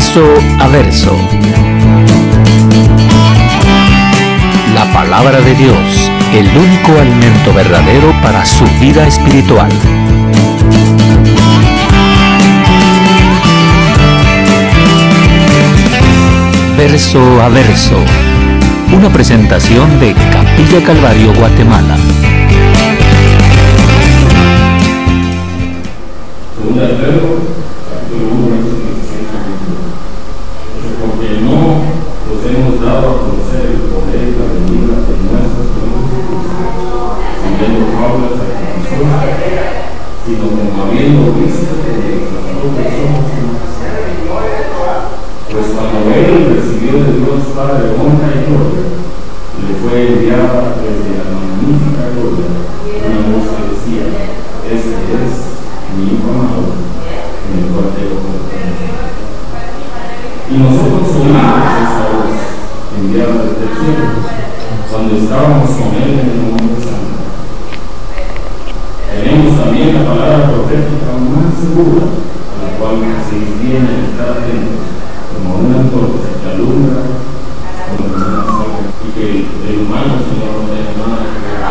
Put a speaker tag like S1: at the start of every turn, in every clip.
S1: Verso a verso. La palabra de Dios, el único alimento verdadero para su vida espiritual. Verso a verso. Una presentación de Capilla Calvario, Guatemala.
S2: Segunda de Pedro, capítulo 1, verso 16 al 21. Porque no os hemos dado a conocer el poder y la venida de nuestro Señor Jesucristo, siguiendo fábulas artificiosas, sino como habiendo visto que nuestras propias somos una. Pues cuando Él recibió de Dios Padre honra y gloria, le fue enviada desde la magnífica gloria una voz que decía: este es mi Hijo amado, en el cual tengo confianza. Y nosotros oímos esa voz enviada desde el cielo, cuando estábamos con Él en el Monte Santo. Tenemos también la palabra profética más segura, a la cual se viene a estar atentos, como una antorcha que alumbra como una sombra, y que el humano Señor no deja nada que ver.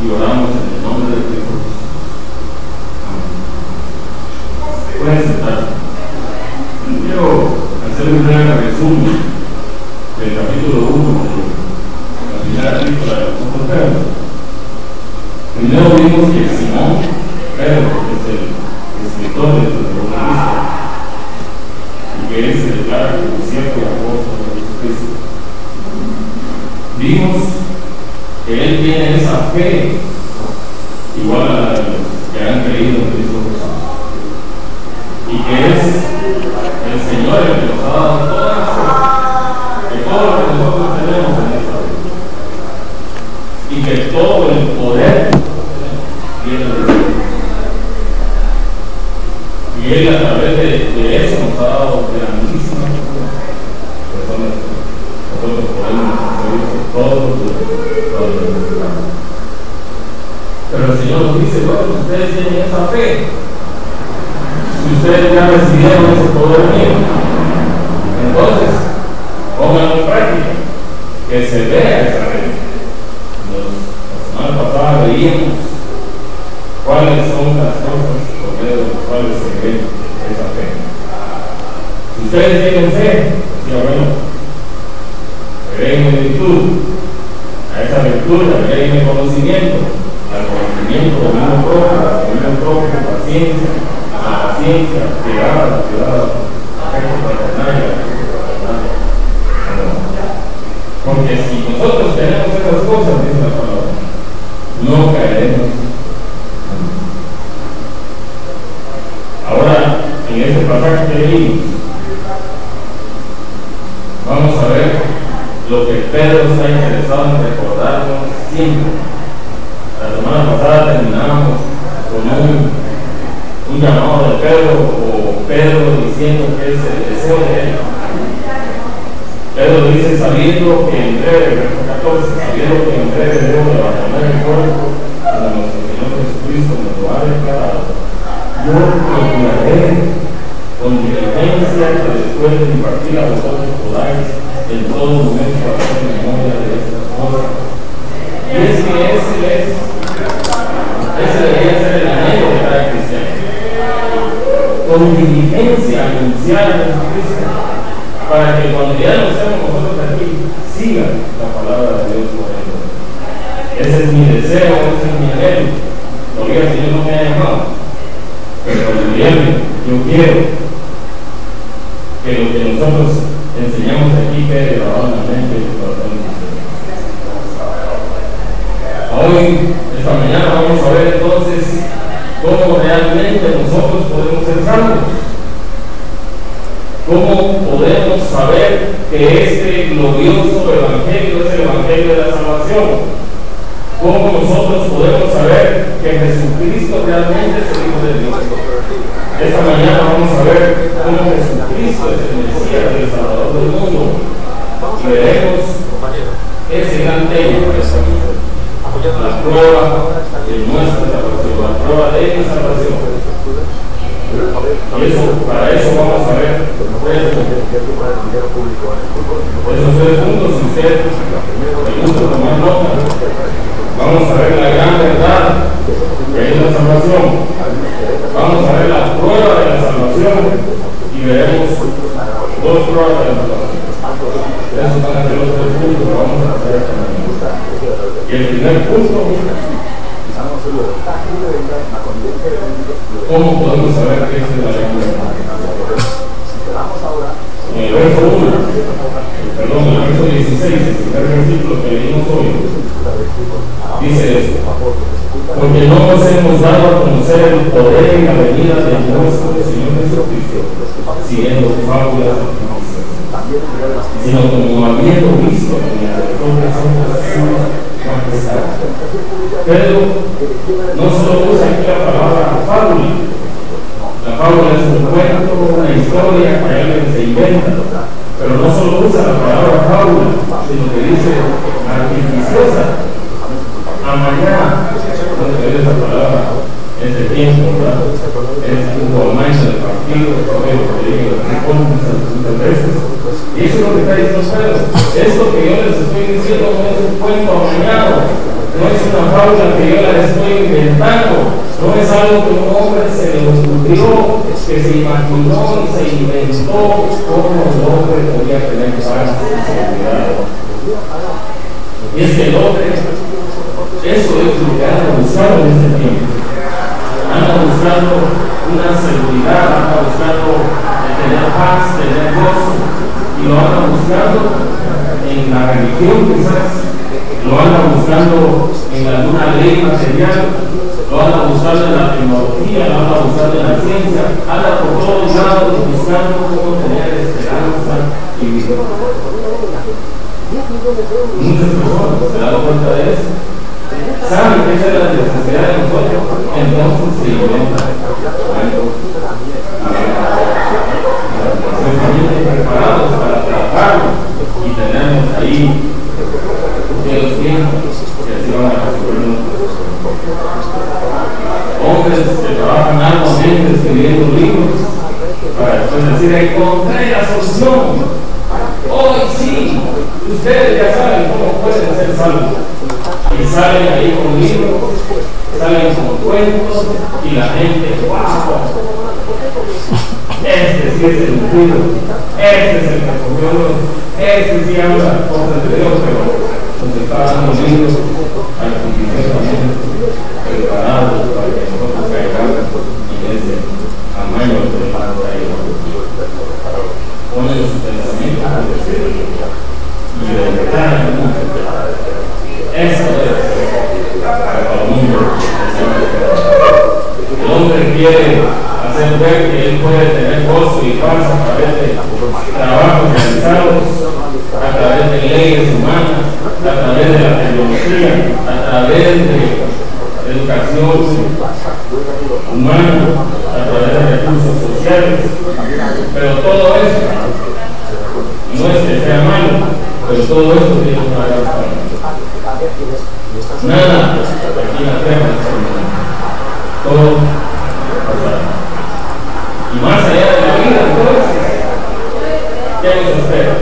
S2: Y oramos en el nombre de Cristo Jesús. Amén. Pueden sentarse. Quiero hacer un breve resumen del capítulo 1 de la primera epístola del apóstol Pedro. Primero vimos que Simón Pedro es el escritor de su evangelista, que él se declara como siervo y apóstol de Jesucristo. Vimos que él tiene esa fe igual a la de los que han creído en Cristo Jesús, y que es el Señor el que nos ha dado todas las cosas, que todo lo que nosotros tenemos en esta vida, y que todo el poder viene de Dios. Y Él a través de eso nos ha dado grandísimas personas. Nosotros podemos hacer todo lo que necesitamos. Pero el Señor nos dice: bueno, ustedes tienen esa fe. Si ustedes ya recibieron ese poder mío, entonces pónganlo en práctica, que se vea esa fe. La semana pasada veíamos cuáles son las cosas por medio de las cuales se ve esa fe. Si ustedes tienen fe, decía, bueno, agreguen virtud, a esa virtud agreguen conocimiento, al conocimiento dominio propio, paciencia, la paciencia, piedad, afecto fraternal, porque si nosotros tenemos esas cosas, dice la palabra, no caeremos. Ahora, en este pasaje que leímos, vamos a ver lo que Pedro está interesado en recordarnos siempre. La semana pasada terminamos con un llamado de Pedro, o Pedro diciendo que es el deseo de él. Pedro dice: sabiendo que en breve, verso 14, sabiendo que en breve debo de abandonar el cuerpo, como nuestro Señor Jesucristo nos lo ha declarado, yo procuraré con diligencia que después de impartir a vosotros podáis en todo momento hacer memoria de estas cosas. Y es que ese debería ser el anhelo de cada cristiano. Con diligencia anunciar a Jesucristo, para que cuando ya no estemos nosotros aquí, siga la palabra de Dios por él. Ese es mi deseo, ese es mi anhelo. Todavía el Señor no me ha llamado, pero yo quiero que lo que nosotros enseñamos aquí quede grabado en la mente y corazón de ustedes. Hoy, esta mañana, vamos a ver entonces cómo realmente nosotros podemos ser salvos. ¿Cómo podemos saber que este glorioso evangelio es el evangelio de la salvación? ¿Cómo nosotros podemos saber que Jesucristo realmente es el Hijo de Dios? Esta mañana vamos a ver cómo Jesucristo es el Mesías, el Salvador del mundo. Y veremos ese gran tema, la prueba de nuestra salvación, la prueba de mi salvación. Y eso, para eso vamos a ver esos 3 puntos. Si usted le gusta tomar nota, vamos a ver la gran verdad que es la salvación. Vamos a ver la prueba de la salvación y veremos 2 pruebas de la salvación. Esos van a ser los 3 puntos que vamos a hacer esta mañana. Y el primer punto, ¿cómo podemos saber qué es la ley? En el verso 16, el primer versículo que leímos hoy, dice esto: porque no nos hemos dado a conocer el poder y la venida de nuestro Señor Jesucristo, siguiendo fábulas ficticias, sino como habiendo visto en la gloria su majestad. Pedro no solo usa aquí la palabra fábula. La fábula es un cuento, una historia que alguien se inventa, pero no solo usa la palabra fábula, sino que dice artificiosa, amañada. Cuando se esa palabra, este tiempo, es un amaño del partido, muchas veces. Y eso es lo que está diciendo Pedro. Esto que yo les estoy diciendo no es un cuento amañado, no es una fábula que yo les estoy inventando, no es algo que un hombre se le ocurrió, que se imaginó y se inventó cómo el hombre podía tener paz y seguridad. Y es que el hombre, eso es lo que anda buscando en este tiempo. Anda buscando una seguridad, anda buscando tener paz, tener gozo, y lo anda buscando en la religión quizás, lo anda buscando en alguna ley material, lo anda buscando en la tecnología, lo anda buscando en la ciencia, anda por todos lados buscando cómo tener esperanza y vida. Muchas personas se dan cuenta de eso, saben que esa es la necesidad de nosotros, entonces se inventan algo. Estamos preparados para trabajarlo y tenemos ahí de los tiempos que así van a resolver nuestros hombres que trabajan arduamente escribiendo libros para después decir: encontré la solución, hoy sí, ustedes ya saben cómo pueden ser salvos. Y salen ahí con libros, salen con cuentos y la gente: wow, este sí es el ungido, este es el que cogió, este sí habla cosas de Dios, pero nos está dando libros artificiosamente preparados para que nosotros caigamos en ese amaño de la palabra. Ponen sus pensamientos y de verdad en el mundo. Eso es para el mundo. El hombre quiere hacer ver que él puede tener gozo y paz a través de trabajos realizados, a través de leyes humanas, a través de la tecnología, a través de educación humana, a través de recursos sociales. Pero todo eso, no es que sea malo, pero todo eso tiene una gran parte. Nada aquí en la tierra es todo pasado. Y más allá de la vida, entonces, ¿qué nos espera?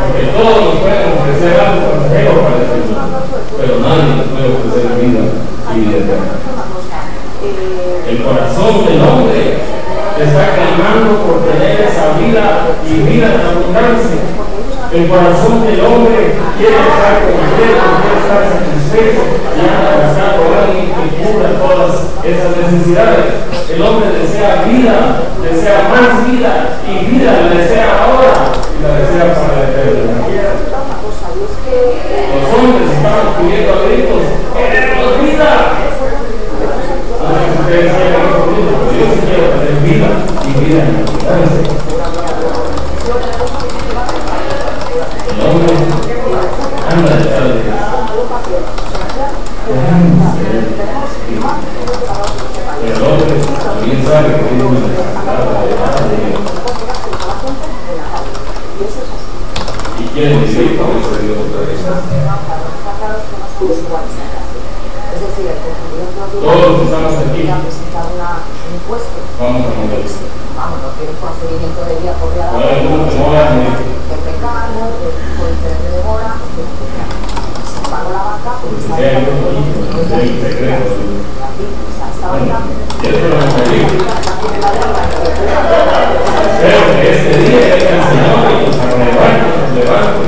S2: Porque todos nos pueden ofrecer algo pasajero para este mundo, pero nadie nos puede ofrecer vida y vida eterna. El corazón del hombre está clamando por tener esa vida y vida en abundancia. El corazón del hombre quiere estar completo, quiere estar satisfecho y anda buscando a alguien que cubra todas esas necesidades. El hombre desea vida, desea más vida y vida la desea ahora y la desea para la eternidad. Los hombres estaban pidiendo a gritos: ¡queremos vida! No sé si ustedes quieren eso mismo, pero yo sí quiero tener vida y vida en abundancia. El hombre anda detrás de Dios. Pero el hombre también sabe que tiene una necesidad de Dios. Y quiere vivir con ese Dios otra vez. Todos los que estamos aquí
S3: supuesto.
S2: Vamos a modelo.
S3: Vamos, no quiero un procedimiento de vía propia de la
S2: Ahora, ¿cómo te voy a decir?
S3: que pecado, que por interés de demora, que si pago la vaca, pues está
S2: Sí,
S3: bien.
S2: el secreto.
S3: Aquí, o sea, esta vaca.
S2: Y eso lo hemos dicho. Pero que este día es el Señor que nos arrebata, nos levanta.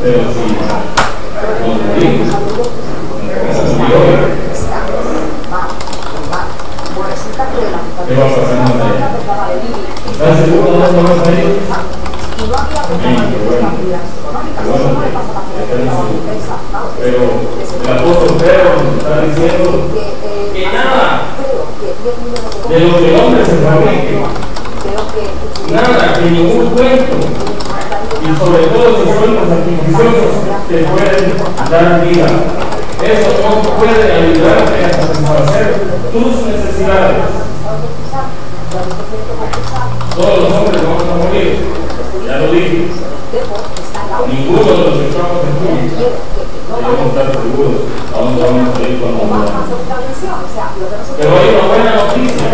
S2: Pero si nos morimos, nos hoy. ¿Qué va a pasar más allá? ¿Estás seguro de dónde vas a ir?
S3: Y no había
S2: pero el apóstol Pedro nos está diciendo que nada de lo que el hombre se fabrique, nada, que ningún cuento, y sobre todo si son los artificiosos te pueden dar vida. Eso no puede ayudarte a satisfacer tus necesidades. Todos los hombres vamos a morir, ya lo dije. Ninguno de los que estamos aquí debemos estar seguros a dónde vamos a ir cuando muramos. Pero hay una buena noticia.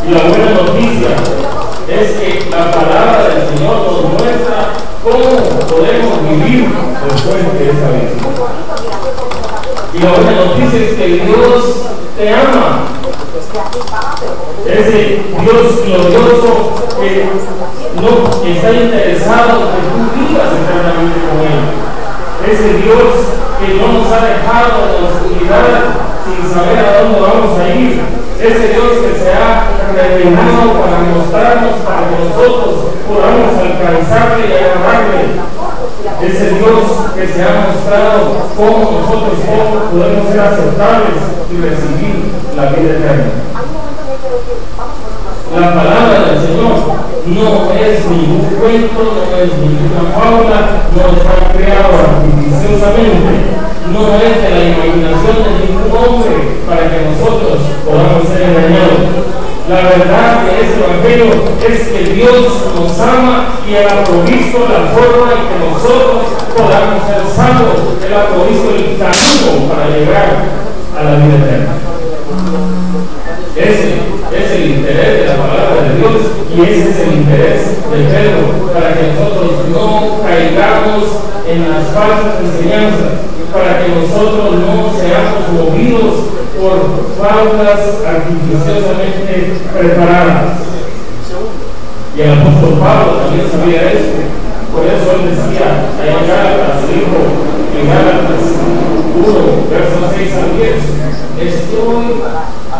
S2: Y la buena noticia es que la palabra del Señor nos muestra cómo podemos vivir después de esa vida. Y la buena noticia es que Dios te ama. Ese Dios glorioso que no está interesado en que tú vivas eternamente con Él. Ese Dios que no nos ha dejado en la oscuridad sin saber a dónde vamos a ir. Ese Dios que se ha revelado para mostrarnos, para que nosotros podamos alcanzarle y agarrarle. Ese Dios que se ha mostrado cómo nosotros podemos ser aceptables y recibir la vida eterna. La palabra del Señor no es ningún cuento, no es ninguna fábula, no está creado artificiosamente, no es de la imaginación de ningún hombre para que nosotros podamos ser engañados. La verdad de este evangelio es que Dios nos ama y Él ha provisto la forma en que nosotros podamos ser salvos. Él ha provisto el camino para llegar a la vida eterna. Ese es el interés de la palabra de Dios y ese es el interés de Pedro, para que nosotros no caigamos en las falsas enseñanzas, para que nosotros no seamos movidos por pautas artificiosamente preparadas. Y el apóstol Pablo también sabía eso, por eso él decía allá en Gálatas, dijo en Gálatas 1, versos 6 al 10, estoy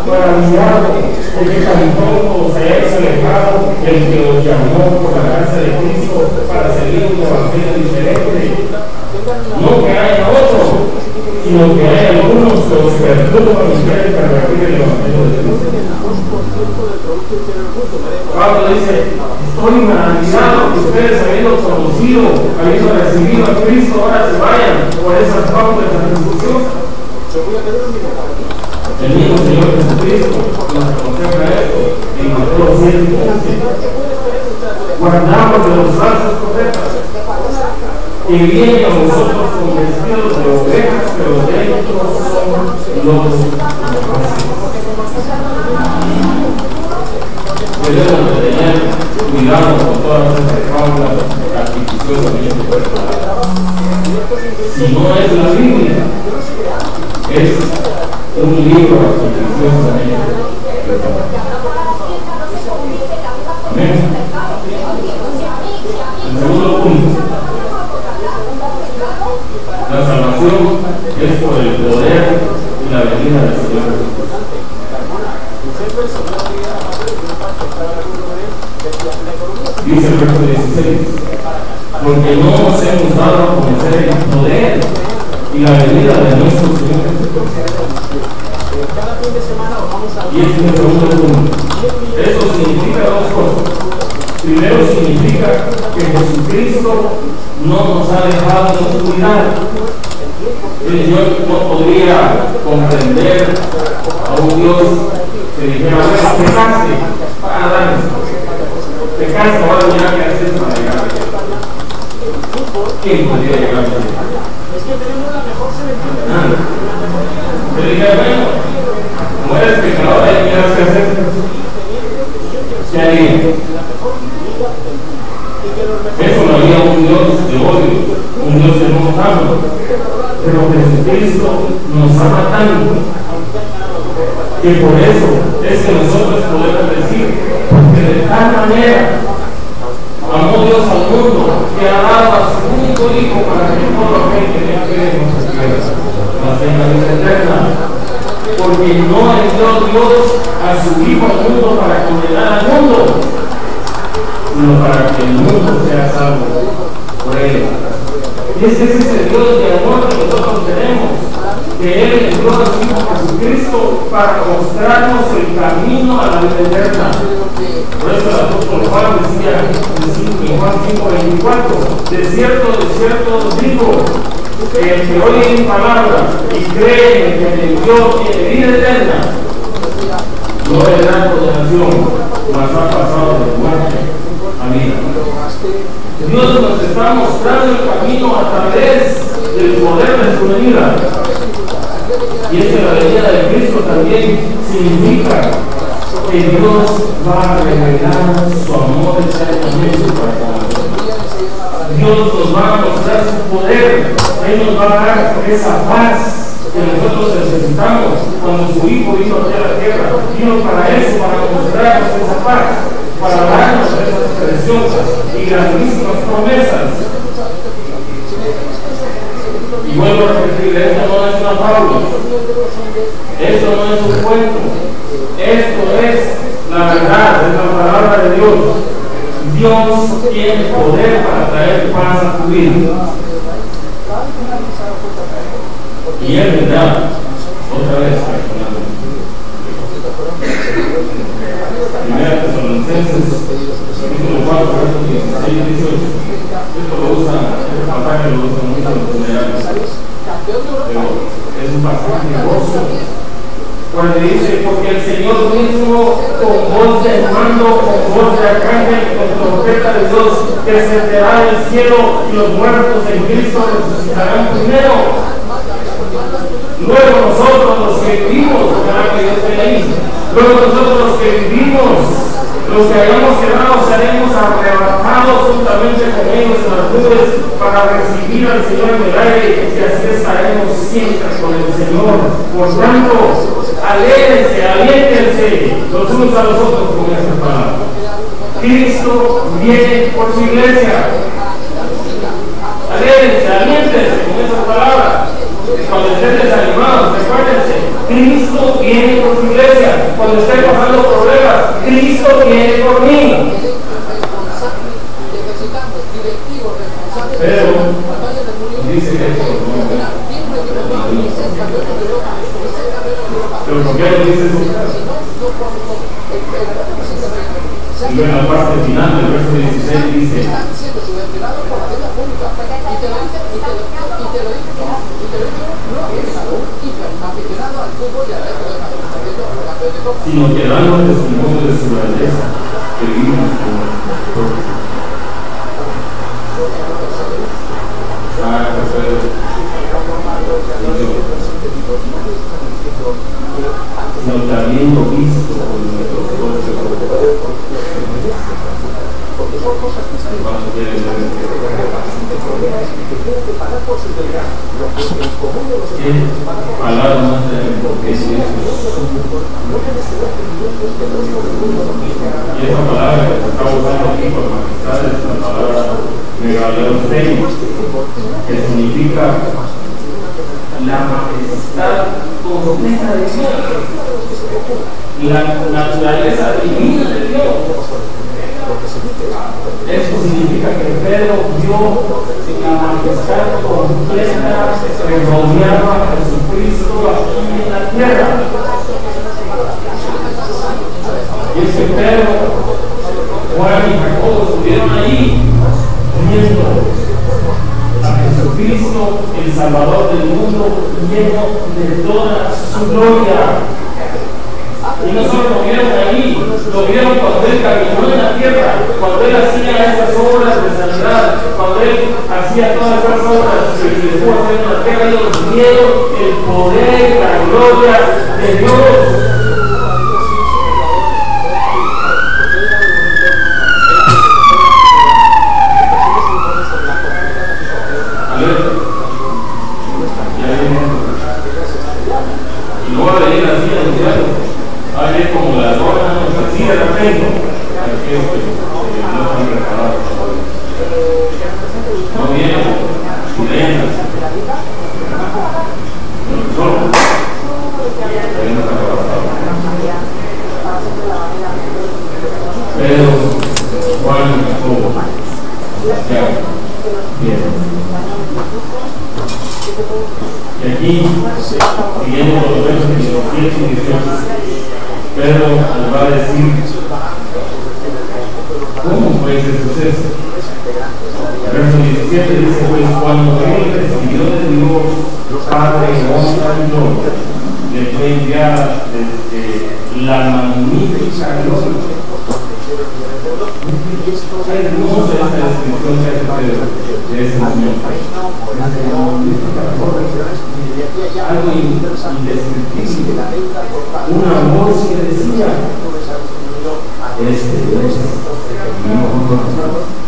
S2: maravillado de que tampoco os hayáis alejado del que os llamó por la gracia de Cristo para seguir un evangelio diferente. No que haya otro, sino que hay algunos que os perturban y quieren pervertir el evangelio de Cristo. Pablo dice, estoy maravillado que ustedes habiendo conocido, habiendo recibido a Cristo, ahora se vayan por esas pautas artificiosas. El mismo Señor Jesucristo nos aconseja esto en Mateo 7:11. Guardamos de los falsos profetas que vienen a vosotros con vestidos de ovejas, pero dentro son lobos. Debemos de tener cuidado con todas estas fábulas artificiosamente preparadas. Si no es la Biblia, es un libro artificiosamente preparado. Amén. El segundo punto, la salvación es por el poder y la venida del Señor Jesucristo. Dice el verso 16, porque no nos hemos dado a conocer el poder y la venida de nuestro Señor Jesucristo. Y este es el segundo punto. Eso significa dos cosas. Primero significa que Jesucristo no nos ha dejado en oscuridad. Yo no podría comprender a un Dios que dijera, pecaste para darnos. Pecaste, ahora ya que haces para llegar. ¿Quién podría llegar a eso? Es que tenemos la mejor selección. Pero dije, bueno, como eres pecador hay que hacer. ¿Qué haría? Eso no haría un Dios de odio, un Dios que no nos ama. Pero Jesucristo nos ama tanto que por eso es que nosotros podemos decir que de tal manera amó Dios al mundo que ha dado a su único Hijo para que todo aquel que le cree no se pierda, mas tenga vida eterna. Porque no envió Dios a su Hijo al mundo para condenar al mundo, sino para que el mundo sea salvo por él. Y es ese Dios de amor que nosotros tenemos, que Él envió a su Hijo Jesucristo para mostrarnos el camino a la vida eterna. Por eso el apóstol Juan decía en Juan 5:24, de cierto os digo, que el que oye mi palabra y cree en el que me envió tiene vida eterna, no verá condenación, mas ha pasado de muerte a vida. Dios nos está mostrando el camino a través del poder de su venida. Y es que la venida de Cristo también significa que Dios va a revelar su amor eternamente para nosotros. Dios nos va a mostrar su poder. Él nos va a dar esa paz que nosotros necesitamos cuando su Hijo vino a la tierra. Vino para eso, para mostrarnos esa paz, para darnos esas preciosas y grandísimas promesas. Y vuelvo a repetir, esto no es una fábula, esto no es un cuento, esto es la verdad, es la palabra de Dios. Dios tiene poder para traer paz a tu vida. Y es verdad, otra vez, Primera Tesalonicenses, capítulo 4, versos 16 y 18. Esto lo usa, este pasaje lo usa mucho en los funerales. Pero es un pasaje hermoso. Cuando dice, porque el Señor mismo, con voz de mando, con voz de arcángel, con trompeta de Dios, descenderá del cielo y los muertos en Cristo resucitarán primero. Luego nosotros los que vivimos, ojalá que Dios esté ahí, luego nosotros los que vivimos, los que hayamos quedado, seremos arrebatados juntamente con ellos en las nubes para recibir al Señor en el aire, y así estaremos siempre con el Señor. Por tanto, alégrense, aliéntense los unos a los otros con esta palabra. Cristo viene por su iglesia. Alégrense, aliéntense con esa palabra. Cuando estén desanimados, recuérdense, Cristo viene por su iglesia. Cuando estén pasando problemas, Cristo viene por mí. Pero dice esto, pero ¿por qué lo dice eso? Y en la parte final del verso 16 dice, sino que dando testimonio de su grandeza, que vivimos con nosotros. Sino que habiendo visto con nuestros ojos, palabra más de y esa palabra que se está usando aquí por majestad es la palabra megaleostéi, que significa la majestad completa de Dios, la naturaleza divina de Dios. Eso significa que Pedro vio la majestad completa que rodeaba a Jesucristo aquí en la tierra. Y es que Pedro, Juan y Jacobo estuvieron ahí viendo a Jesucristo, el Salvador del mundo, lleno de toda su gloria. Y no solo lo vieron ahí, lo vieron cuando Él caminó en la tierra, cuando Él hacía esas obras de sanidad, cuando Él hacía todas esas obras que les estuvo haciendo en la tierra. Ellos vieron el poder, la gloria de Dios. no va a venir así a anunciarlo. Va a venir como la zona, así de repente. Aquellos que no están preparados todavía. No vienen sirenas. Pero Juan y Jacobo, y aquí, siguiendo los versos 17 y 18, Pedro nos va a decir cómo fue ese suceso. El verso 17 dice: pues cuando él recibió de Dios Padre honra y gloria, le fue enviada desde la magnífica gloria. Es hermosa esta descripción que hace Pedro de ese momento. Algo indescriptible. Una voz que decía: este es mi hijo,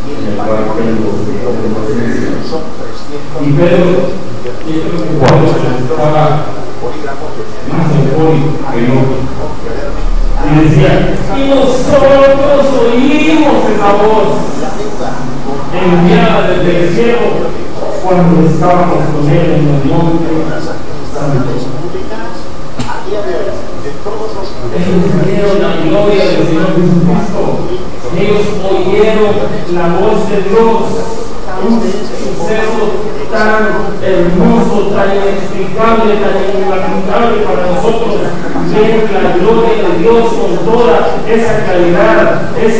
S2: en el cual tengo complacencia. Y Pedro, estaba más eufórico que yo. Y decía: y nosotros oímos esa voz enviada desde el cielo cuando estábamos con él en el monte santo. Ellos vieron la gloria del Señor Jesucristo. Ellos oyeron la voz de Dios. Un suceso tan hermoso, tan inexplicable, tan inimaginable para nosotros. Ver la gloria de Dios con toda esa claridad. Es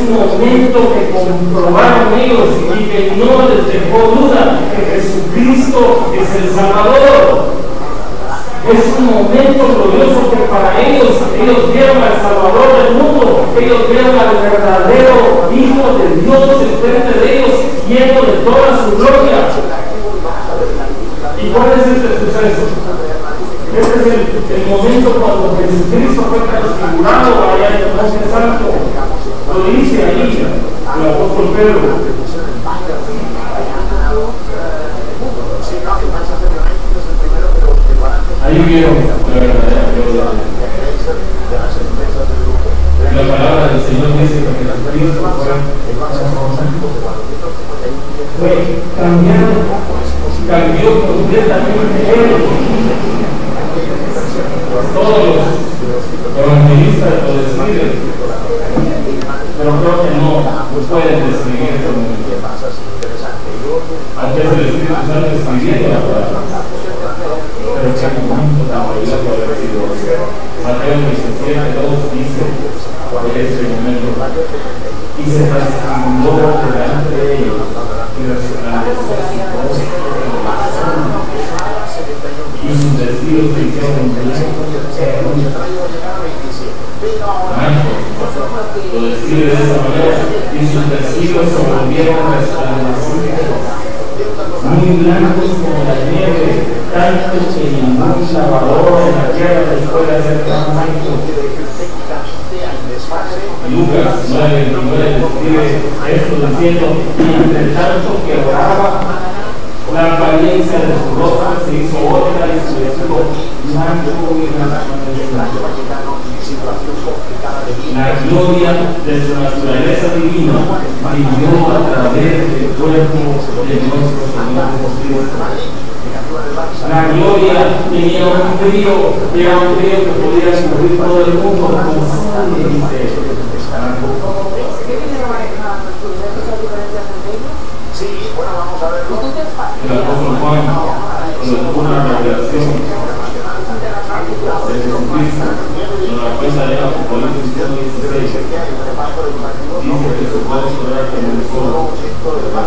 S2: un momento que comprobaron ellos y que no les dejó duda que Jesucristo es el Salvador. Es un momento glorioso que para ellos vieron al Salvador del mundo, ellos vieron al verdadero Hijo de Dios enfrente de ellos, lleno de toda su gloria. ¿Y cuál es este suceso? Este es el momento cuando Jesucristo fue transfigurado allá en el Monte Santo. Lo dice ahí el apóstol Pedro. Ahí vieron la verdadera gloria. La palabra del Señor dice que Jesucristo fue cambió completamente él. Todos los evangelistas lo describen, pero creo que no pueden describir este momento. Aunque es el Espíritu Santo escribiendo la palabra, pero que el momento tan valioso puede haber sido. Mateo 17:2 dice cuál es el momento. Y se transfiguró delante de ellos y resplandeciente y sus vestidos se hicieron blancos. Lo describe de esa manera: y sus vestidos se volvieron resplandecientes, muy blancos como la nieve, tanto que ningún lavador en la tierra les puede hacer tan blanco. Lucas 9:29 describe esto diciendo: y entre tanto que oraba, la apariencia de su rostro se hizo otra y su vestido blanco y resplandeciente. La gloria de su naturaleza divina vivió a través del cuerpo de nuestro Señor Jesucristo. La gloria tenía un brillo, era un brillo que podía cubrir todo el mundo, como sangre, dice.
S4: Sí, bueno, vamos a verlo.
S2: El apóstol Juan colocó una revelación de Jesucristo en la cuenta de Apocalipsis 1:16. Dice que su voz será como el sol resplandece.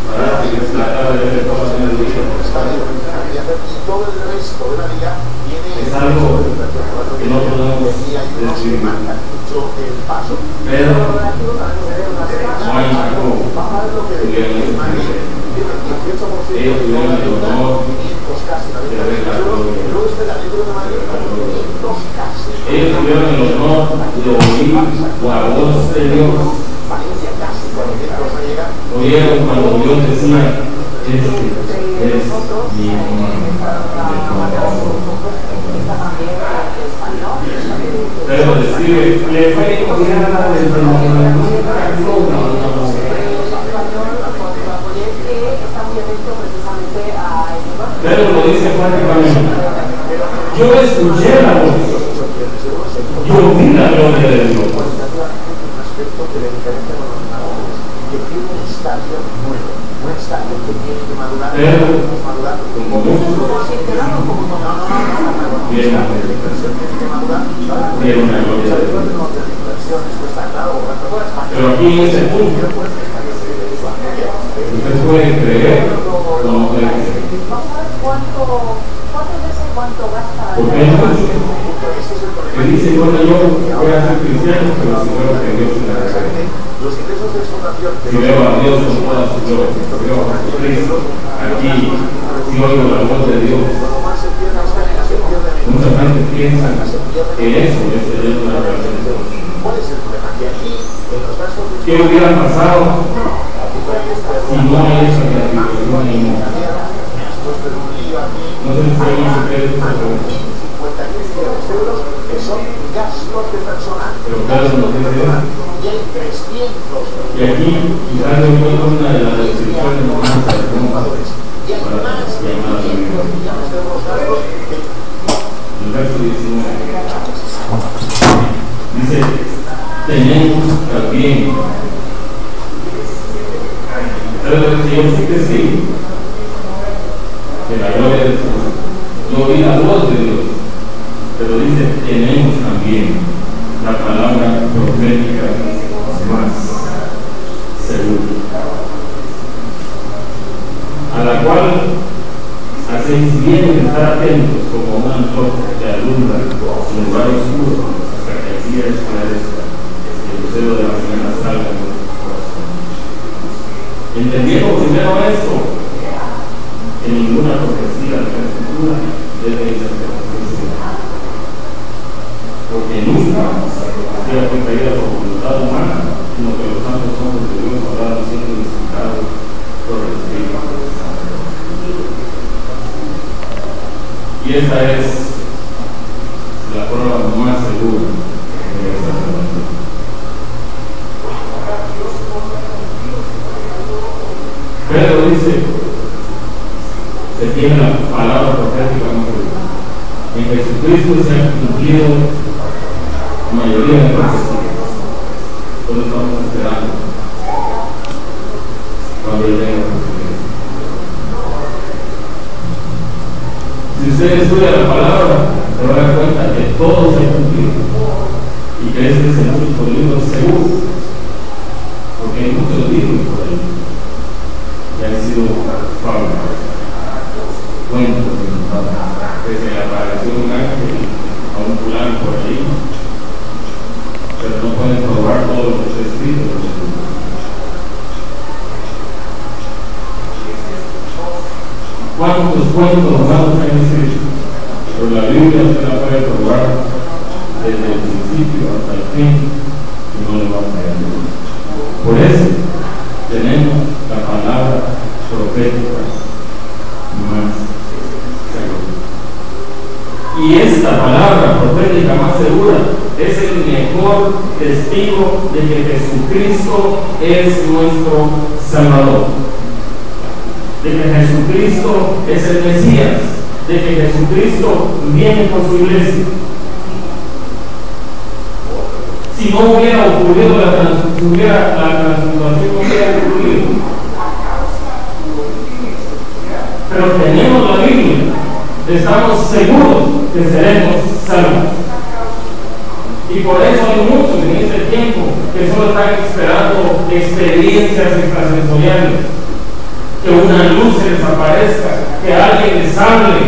S2: Parece que es la cara de la cosa en el día. Es algo que no podemos describir. Pero Juan y Jacobo tuvieron ese privilegio. Ellos tuvieron el honor de ver la gloria. Ellos tuvieron el honor de oír la voz de Dios. Por oyeron cuando Dios decía, este es mi hermano. Pero decir, le fue copiada desde Pedro lo dice prácticamente. Yo escuché la voz, yo vi la gloria de Dios. Pero, como vieron la gloria de Dios. Pero aquí en ese punto, ustedes pueden creer o no pueden creer. Porque hay muchos que dicen, bueno, yo voy a ser cristiano, pero si veo que Dios es la verdad. Si veo a Dios con toda su gloria, si veo a Jesucristo aquí, si oigo la voz de Dios. Mucha gente piensa que eso es el Dios de la realidad. ¿Qué hubiera pasado si no hay esa gratificación? No sé si podemos hacer esta pregunta. Pero claro, nos dice y aquí quizás yo encuentro una de las descripciones más hermosas para llamar a la vida. El verso 19 dice, tenemos también. Pero yo sí que sí, que la gloria de Dios, yo oí la voz de Dios, pero dice, tenemos también la palabra profética más segura, a la cual hacéis bien en estar atentos como un antorcha que alumbra en lugar oscuro hasta que el día esclarezca y el lucero de la mañana salga de nuestros corazones. Entendiendo primero esto, que ninguna profecía de la Escritura debe ser profecía, porque nunca la profecía fue traída por voluntad humana, sino que los santos hombres de Dios hablaron siendo inspirados por el Espíritu Santo. Y esta es la prueba más segura de esta salvación. Pedro dice, se tiene la palabra profética más segura. En Jesucristo se han cumplido la mayoría de profecías. Todos estamos esperando cuando Él venga a Jesucristo. Si usted estudia la palabra, se va a dar cuenta que todo se ha cumplido y que este es el único libro seguro, porque hay muchos libros por ahí que han sido fábulas, cuentos que se le apareció un ángel a un fulano por ahí, pero no pueden probar todo lo que está escrito en los libros. ¿Cuántos cuentos vamos a decir? Pero la Biblia se la puede probar desde el principio hasta el fin y no le va a fallar. Por eso tenemos la palabra profética más segura. Y esta palabra profética más segura es el mejor testigo de que Jesucristo es nuestro Salvador, de que Jesucristo es el Mesías, de que Jesucristo viene con su iglesia. Si no hubiera ocurrido la transformación, no hubiera ocurrido. Pero tenemos la Biblia, estamos seguros que seremos salvos. Y por eso hay muchos en este tiempo que solo están esperando experiencias extrasensoriales, que una luz se les aparezca, que alguien les hable,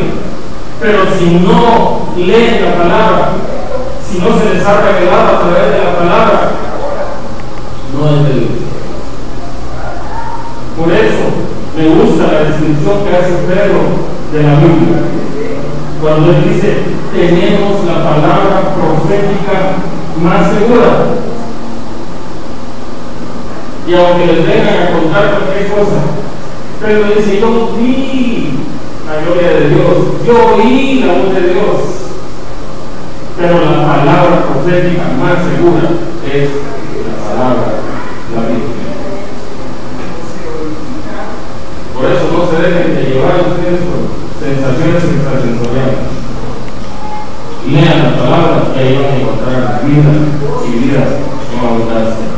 S2: pero si no leen la palabra, si no se les ha revelado a través de la palabra, no es de Dios. Por eso me gusta la descripción que hace Pedro de la Biblia, cuando él dice, tenemos la palabra profética más segura. Y Y aunque les vengan a contar cualquier cosa, Pedro dice: yo vi la gloria de Dios, yo oí la voz de Dios. Pero la palabra profética más segura es la palabra, la Biblia. Por eso no se dejen de llevar ustedes por sensaciones extrasensoriales. Lean la palabra y ahí van a encontrar vida y vida en abundancia.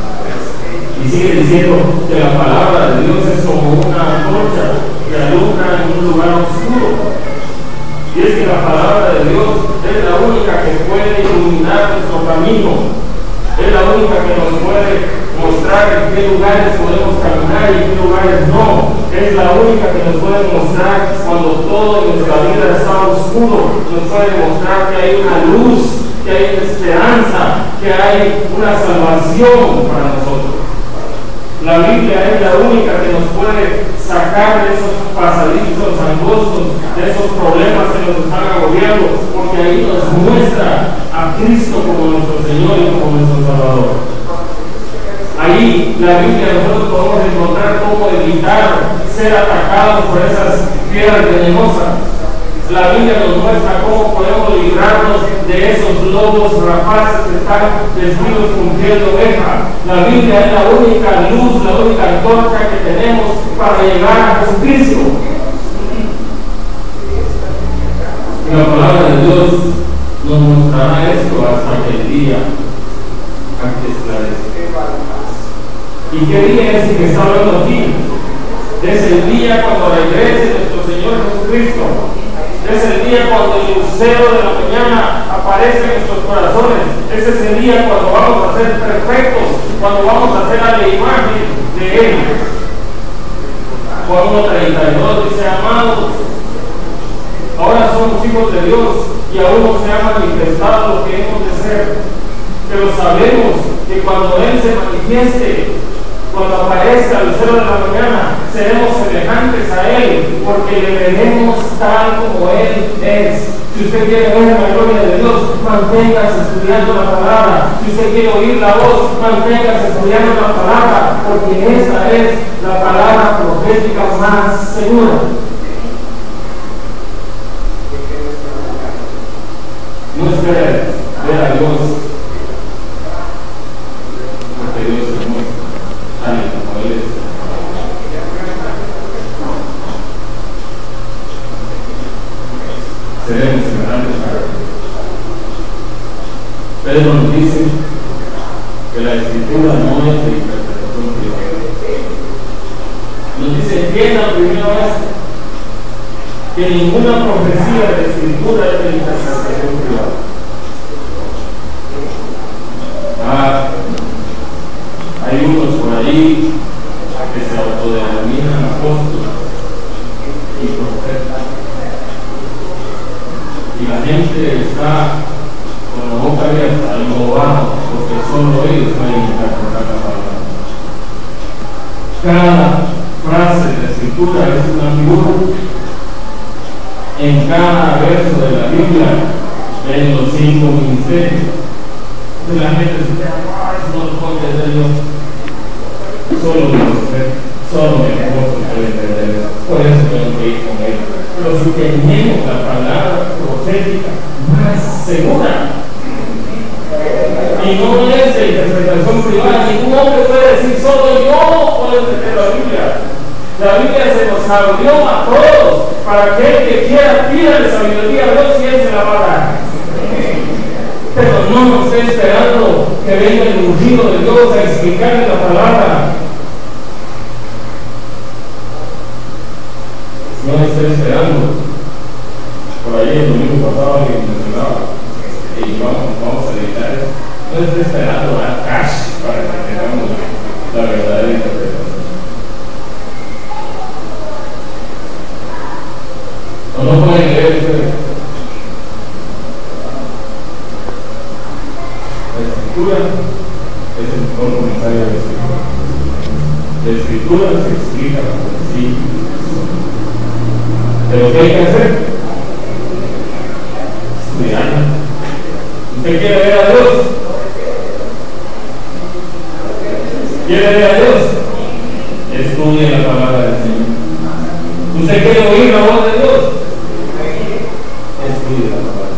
S2: Y sigue diciendo que la palabra de Dios es como una antorcha que alumbra en un lugar oscuro. Y es que la palabra de Dios es la única que puede iluminar nuestro camino. Es la única que nos puede mostrar en qué lugares podemos caminar y en qué lugares no. Es la única que nos puede mostrar cuando todo en nuestra vida está oscuro. Nos puede mostrar que hay una luz, que hay una esperanza, que hay una salvación para nosotros. La Biblia es la única que nos puede sacar de esos pasadizos angostos, de esos problemas que nos están agobiando, porque ahí nos muestra a Cristo como nuestro Señor y como nuestro Salvador. Ahí la Biblia nosotros podemos encontrar cómo evitar ser atacados por esas fieras venenosas. La Biblia nos muestra cómo podemos librarnos de esos lobos rapaces que están vestidos con piel de oveja. La Biblia es la única luz, la única antorcha que tenemos para llegar a Jesucristo. Y la palabra de Dios nos mostrará esto hasta que el día esclarezca. ¿Y qué día es el que está hablando aquí? Es el día cuando regrese nuestro Señor Jesucristo. Es el día cuando el lucero de la mañana aparece en nuestros corazones. Es ese día cuando vamos a ser perfectos, cuando vamos a ser a la imagen de Él. Juan 1:32 dice: amados, ahora somos hijos de Dios y aún no se ha manifestado lo que hemos de ser. Pero sabemos que cuando Él se manifieste, cuando aparezca el lucero de la mañana, seremos semejantes a Él, porque le veremos tal como Él es. Si usted quiere ver la gloria de Dios, manténgase estudiando la palabra. Si usted quiere oír la voz, manténgase estudiando la palabra, porque esta es la palabra profética más segura. No espere ver a Dios, porque Dios es hermoso. Como Él es. Seremos semejantes a Él. Pedro nos dice que la Escritura no es de interpretación privada. Nos dice bien la primera vez que ninguna profecía de la Escritura es de interpretación privada. Hay unos por ahí que se autodenominan apóstoles y profetas. Y la gente está con la boca abierta, embobada, porque solo ellos pueden interpretar la palabra. Cada frase de la Escritura es una figura. En cada verso de la Biblia ven los 5 ministerios. Entonces la gente dice: no lo puedo entender yo. Solo mi esposo puede entender eso. Por eso tengo que ir con él. Pero si tenemos la palabra profética más segura, y no es de interpretación privada, ningún hombre puede decir: solo yo puedo entender la Biblia. La Biblia se nos abrió a todos para que el que quiera pídale sabiduría a Dios y Él se la va a dar. Pero no nos esté esperando que venga el ungido de Dios a explicarle la palabra. No esté esperando. Por ahí el domingo pasado alguien mencionaba, y vamos a editar eso. No esté esperando a cash para que tengamos la verdadera interpretación. No pueden leer ustedes. La Escritura es el mejor comentario de la Escritura. La Escritura se explica por sí. Pero ¿qué hay que hacer? Estudiarla. ¿Usted quiere ver a Dios? ¿Quiere ver a Dios? Estudie la palabra del Señor. ¿Usted quiere oír la voz de Dios? Estudie la palabra.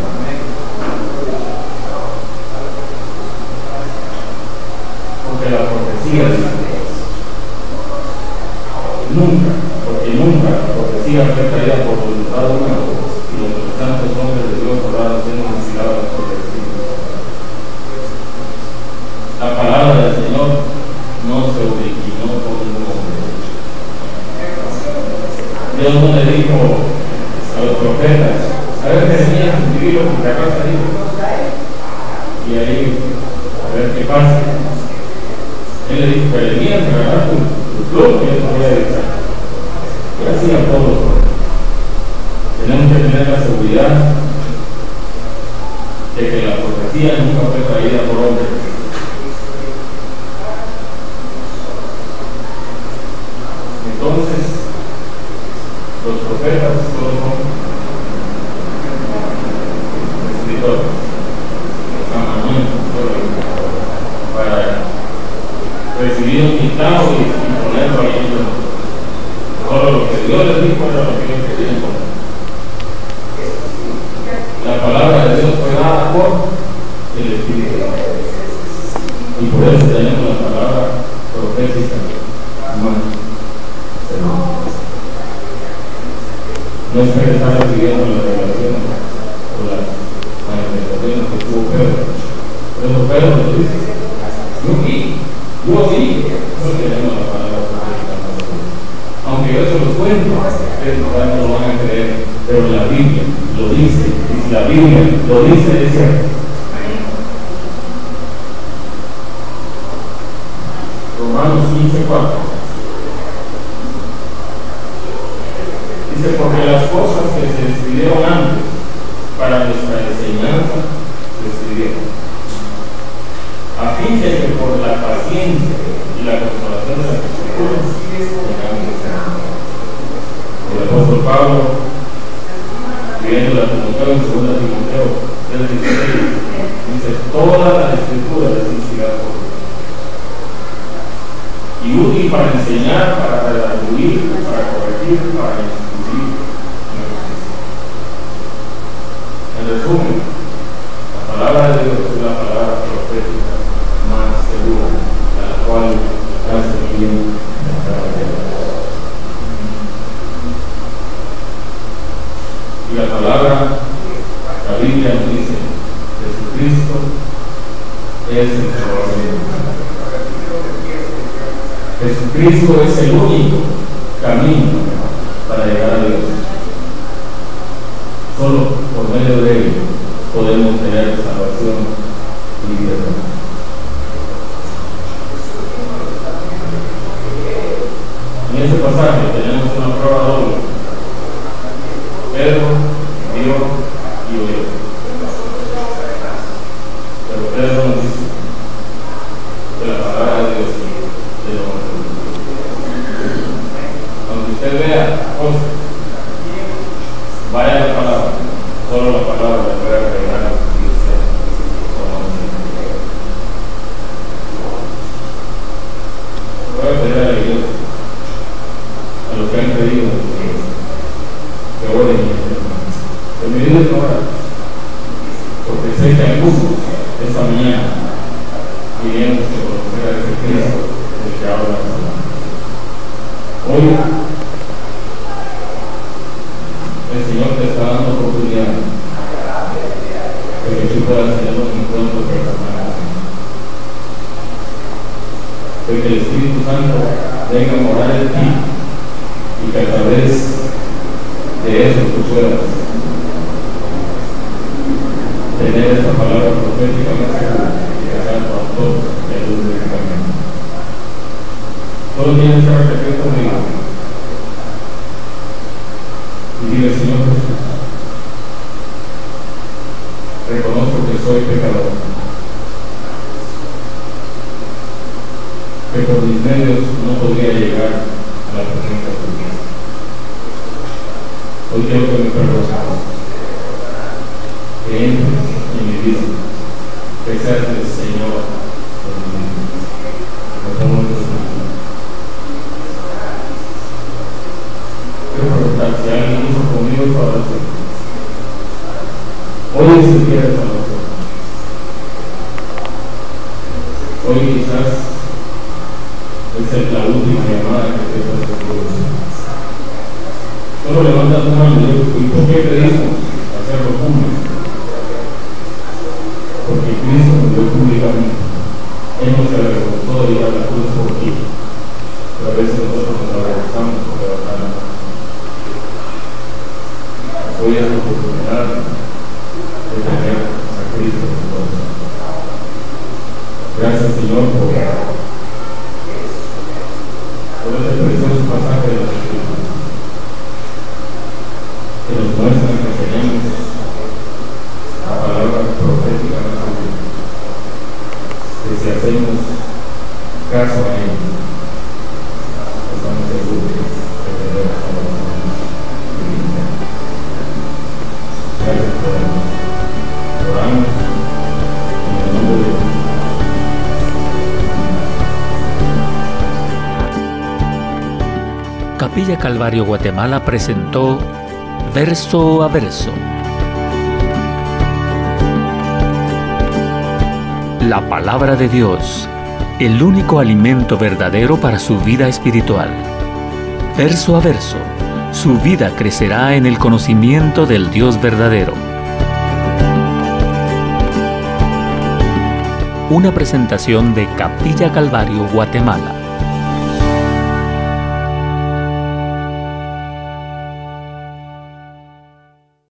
S2: Porque la profecía dice nunca, porque nunca la profecía fue traída por voluntad humana, y los santos hombres de Dios oraron siendo inspirados por el Espíritu. La palabra del Señor no se originó por ningún hombre. Dios no le dijo a los profetas, a ver qué tenías que escribirlo porque acá está ahí. Y ahí, a ver qué pasa. Él le dijo que tenías que agarrar tu pluma y yo te voy a dictar. Y así a todos. Tenemos que tener la seguridad de que la profecía nunca fue traída por hombres. Entonces, los profetas solo son escritores, para recibir un dictado y ponerlo ahí en los. Solo lo que Dios les dijo era lo que ellos querían poner. La palabra de Dios fue dada por el Espíritu. Y por eso tenemos la palabra profética humana. No es que está recibiendo la revelación o las manifestaciones que tuvo Pedro. Por eso Pedro lo dice. Yo sí, eso tenemos la palabra profética. Aunque yo se los cuento, ustedes no lo van a creer, pero la Biblia lo dice, y si la Biblia lo dice, es cierto. Romanos 15:4 dice, porque las cosas que se escribieron antes para nuestra enseñanza se escribieron, a fin de que por la paciencia y la consolación de las Escrituras tengamos esperanza. El apóstol Pablo, escribiendo la Timoteo en 2 Timoteo 3:16, dice, toda la Escritura es inspirada por Dios y útil para enseñar, para redarguir, para corregir, para instruir en la justicia. En resumen, la palabra de Dios es la palabra profética más segura, a la cual hace bien la y la palabra, la Biblia nos dice, Jesucristo es el Salvador. Jesucristo es el único camino para llegar a Dios. Solo por medio de él podemos tener salvación y libertad. En este pasaje tenemos una prueba doble. Pedro vio y oyó. Pero Pedro nos dice que la palabra de Dios es lo más. Aunque usted vea cosas, vaya a la palabra, solo la palabra le puede revelar y usted conoce. Voy a pedir a la iglesia, a los que han creído que oren que me ayuden a orar, porque sé que algunos esta mañana queríamos que conocer a ese Cristo del que habla la palabra. Hoy el Señor te está dando oportunidad de que tú puedas tener un encuentro personal, de que el Espíritu Santo venga a morar en ti y que a través de eso tú puedas tener esta palabra profética más segura y que sea el pastor de luz del camino. Solo tienes que repetir conmigo y dile, Señor Jesús, reconozco que soy pecador, que por mis medios no podría llegar a la presencia de Dios. Hoy quiero que me perdones, que entres en mi vida, que seas el Señor de mi vida. Me pongo en tus Esa es la última llamada que te está haciendo. Solo levanta tu mano y digo, ¿y por qué pedimos hacerlo público? Porque Cristo murió públicamente. Él no se avergonzó de ir a la cruz por ti. Pero a veces nosotros nos avergonzamos por levantar la mano. Hoy es la oportunidad de tener a Cristo en tu corazón. Gracias, Señor, por ese precioso pasaje de la Escritura que nos muestra que tenemos la palabra profética de la Biblia, que si hacemos caso a ella, estamos seguros de tener la salvación divina. Gracias por eso. Oramos en el nombre de Jesús.
S1: Capilla Calvario Guatemala presentó Verso a Verso. La palabra de Dios, el único alimento verdadero para su vida espiritual. Verso a verso, su vida crecerá en el conocimiento del Dios verdadero. Una presentación de Capilla Calvario Guatemala.